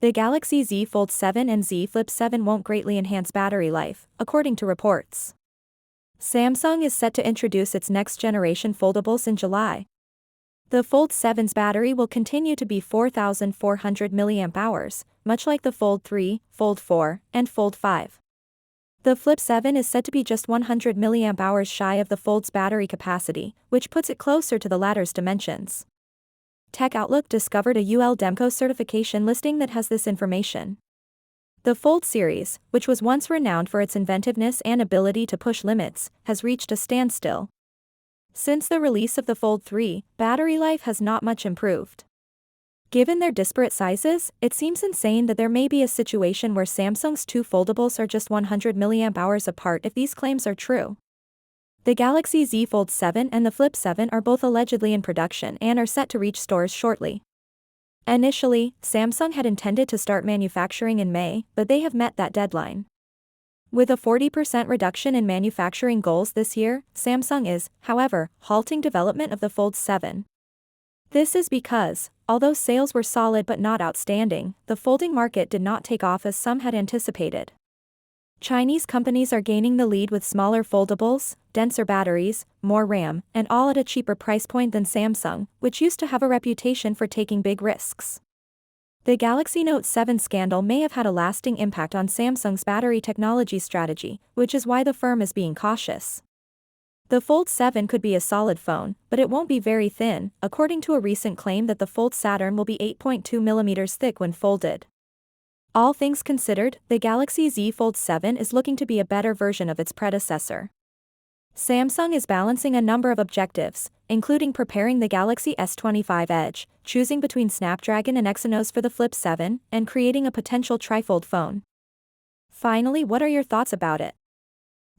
The Galaxy Z Fold 7 and Z Flip 7 won't greatly enhance battery life, according to reports. Samsung is set to introduce its next-generation foldables in July. The Fold 7's battery will continue to be 4,400 mAh, much like the Fold 3, Fold 4, and Fold 5. The Flip 7 is said to be just 100 mAh shy of the Fold's battery capacity, which puts it closer to the latter's dimensions. Tech Outlook discovered a UL Demco certification listing that has this information. The Fold series, which was once renowned for its inventiveness and ability to push limits, has reached a standstill. Since the release of the Fold 3, battery life has not much improved. Given their disparate sizes, it seems insane that there may be a situation where Samsung's two foldables are just 100 mAh apart if these claims are true. The Galaxy Z Fold 7 and the Flip 7 are both allegedly in production and are set to reach stores shortly. Initially, Samsung had intended to start manufacturing in May, but they have met that deadline. With a 40% reduction in manufacturing goals this year, Samsung is, however, halting development of the Fold 7. This is because, although sales were solid but not outstanding, the folding market did not take off as some had anticipated. Chinese companies are gaining the lead with smaller foldables, denser batteries, more RAM, and all at a cheaper price point than Samsung, which used to have a reputation for taking big risks. The Galaxy Note 7 scandal may have had a lasting impact on Samsung's battery technology strategy, which is why the firm is being cautious. The Fold 7 could be a solid phone, but it won't be very thin, according to a recent claim that the Fold Saturn will be 8.2 mm thick when folded. All things considered, the Galaxy Z Fold 7 is looking to be a better version of its predecessor. Samsung is balancing a number of objectives, including preparing the Galaxy S25 Edge, choosing between Snapdragon and Exynos for the Flip 7, and creating a potential trifold phone. Finally, what are your thoughts about it?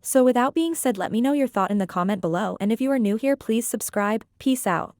So without being said, let me know your thought in the comment below, and if you are new here, please subscribe. Peace out.